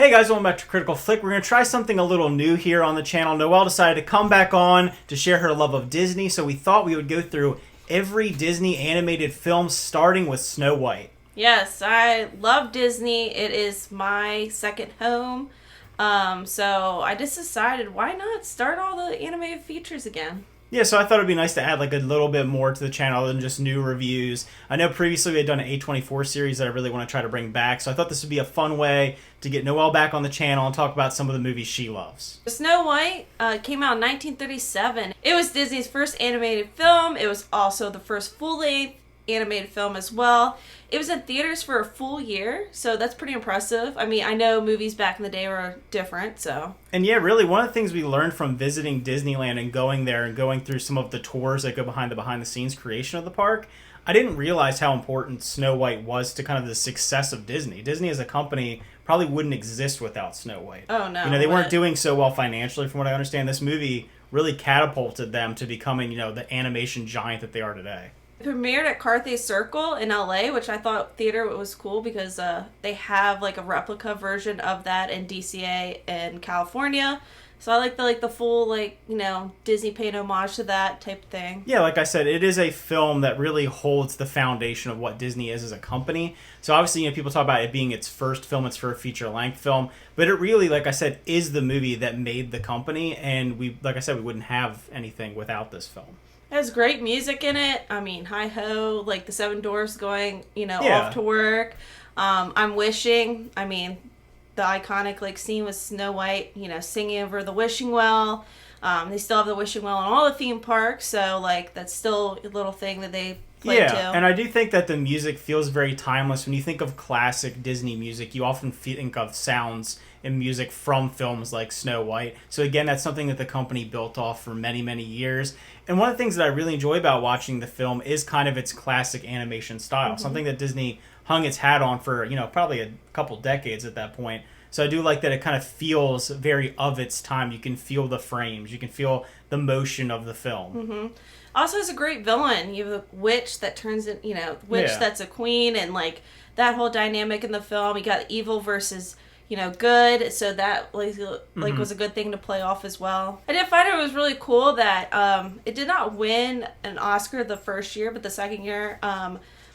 Hey guys, welcome back to Critical Flick. We're going to try something a little new here on the channel. Noelle decided to come back on to share her love of Disney, so we thought we would go through every Disney animated film starting with Snow White. Yes, I love Disney. It is my second home. So I just decided, why not start all the animated features again? Yeah, so I thought it'd be nice to add like a little bit more to the channel than just new reviews. I know previously we had done an A24 series that I really want to try to bring back, so I thought this would be a fun way to get Noelle back on the channel and talk about some of the movies she loves. Snow White came out in 1937. It was Disney's first animated film. It was also the first full-length animated film as well. It was in theaters for a full year, so that's pretty impressive. I mean, I know movies back in the day were different, so. And yeah, really, one of the things we learned from visiting Disneyland and going there and going through some of the tours that go behind-the-scenes creation of the park, I didn't realize how important Snow White was to kind of the success of Disney. Disney as a company probably wouldn't exist without Snow White. Oh, no. You know, they weren't doing so well financially, from what I understand. This movie really catapulted them to becoming, you know, the animation giant that they are today. It premiered at Carthay Circle in LA, which I thought theater was cool because they have like a replica version of that in DCA in California. So I like the full Disney paying homage to that type of thing. Yeah, like I said, it is a film that really holds the foundation of what Disney is as a company. So obviously, you know, people talk about it being its first film, its first feature-length film, but it really, like I said, is the movie that made the company, and we wouldn't have anything without this film. It has great music in it. I mean, hi-ho, like the Seven Dwarfs going, Yeah. off to work. I'm Wishing. I mean, the iconic scene with Snow White, singing over the wishing well. They still have the wishing well in all the theme parks, so that's still a little thing that they play too. Yeah, and I do think that the music feels very timeless. When you think of classic Disney music, you often think of sounds and music from films like Snow White. So again, that's something that the company built off for many, many years. And one of the things that I really enjoy about watching the film is kind of its classic animation style, something that Disney hung its hat on for, probably a couple decades at that point. So I do like that it kind of feels very of its time. You can feel the frames. You can feel the motion of the film. Mm-hmm. Also has a great villain. You have a witch that turns in, that's a queen, and that whole dynamic in the film. You got evil versus good, so that was a good thing to play off as well. I did find it was really cool that it did not win an Oscar the first year, but the second year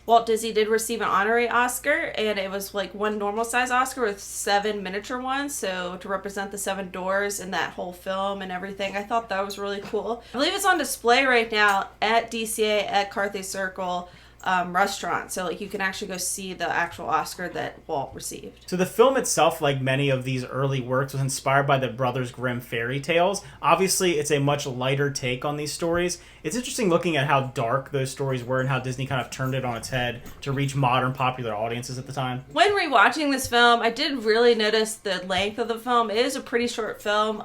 Walt Disney did receive an honorary Oscar, and it was one normal size Oscar with 7 miniature ones, so to represent the 7 doors in that whole film and everything. I thought that was really cool. I believe it's on display right now at DCA at Carthay Circle restaurant, so you can actually go see the actual Oscar that Walt received. So the film itself, like many of these early works, was inspired by the Brothers Grimm fairy tales. Obviously, it's a much lighter take on these stories. It's interesting looking at how dark those stories were and how Disney kind of turned it on its head to reach modern popular audiences at the time. When rewatching this film, I did really notice the length of the film. It is a pretty short film.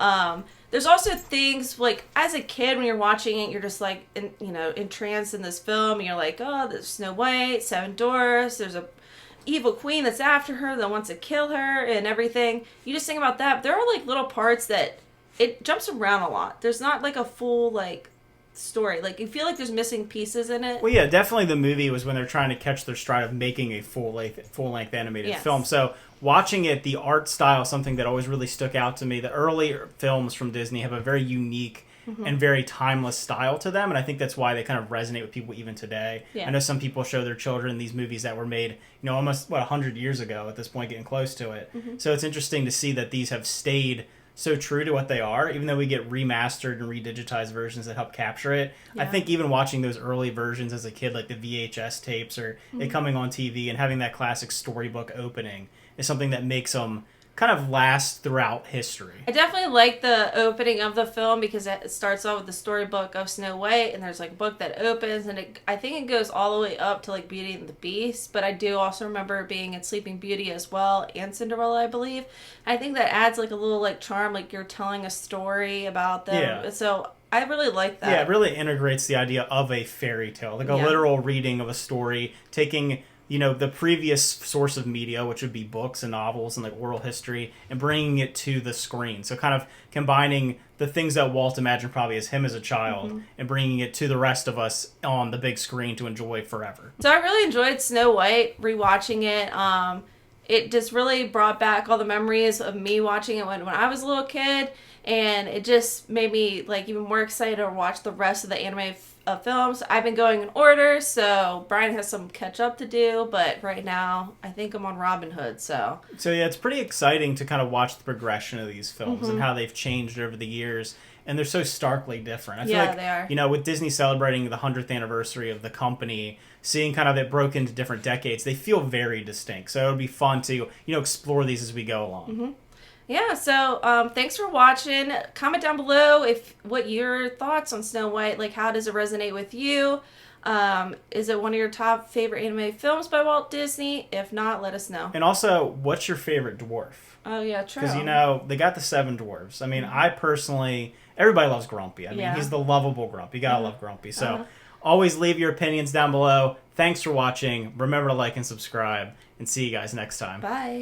There's also things as a kid when you're watching it, you're just entranced in this film. And you're like, oh, there's Snow White, 7 Dwarfs. There's a evil queen that's after her that wants to kill her and everything. You just think about that. There are little parts that it jumps around a lot. There's not a full story. You feel like there's missing pieces in it. Well, yeah, definitely the movie was when they're trying to catch their stride of making a full-length animated film. So watching it, the art style, something that always really stuck out to me. The early films from Disney have a very unique and very timeless style to them, and I think that's why they kind of resonate with people even today. Yeah. I know some people show their children these movies that were made, almost 100 years ago at this point, getting close to it. So it's interesting to see that these have stayed so true to what they are, even though we get remastered and redigitized versions that help capture it. Yeah. I think even watching those early versions as a kid, like the VHS tapes or it coming on TV and having that classic storybook opening is something that makes them kind of last throughout history. I definitely like the opening of the film because it starts off with the storybook of Snow White, and there's a book that opens, and I think it goes all the way up to Beauty and the Beast, but I do also remember it being in Sleeping Beauty as well, and Cinderella, I believe. I think that adds a little charm, you're telling a story about them. Yeah. So I really like that. Yeah, it really integrates the idea of a fairy tale, a literal reading of a story, taking the previous source of media, which would be books and novels and oral history, and bringing it to the screen. So kind of combining the things that Walt imagined probably as him as a child and bringing it to the rest of us on the big screen to enjoy forever. So I really enjoyed Snow White, rewatching it. it just really brought back all the memories of me watching it when I was a little kid, and it just made me like even more excited to watch the rest of the anime films. I've been going in order, so Brian has some catch up to do, but right now I think I'm on Robin Hood. So yeah, it's pretty exciting to kind of watch the progression of these films and how they've changed over the years. And they're so starkly different. I feel like, they are. You know, with Disney celebrating the 100th anniversary of the company, seeing kind of it broke into different decades, they feel very distinct. So it'll be fun to, explore these as we go along. Yeah, so thanks for watching. Comment down below what your thoughts on Snow White, like how does it resonate with you? Is it one of your top favorite anime films by Walt Disney? If not, let us know. And also, what's your favorite dwarf? Oh, yeah, true. Because, they got the 7 dwarves. I mean, I personally, everybody loves Grumpy. I mean, he's the lovable Grumpy. You gotta love Grumpy. So, always leave your opinions down below. Thanks for watching. Remember to like and subscribe. And see you guys next time. Bye.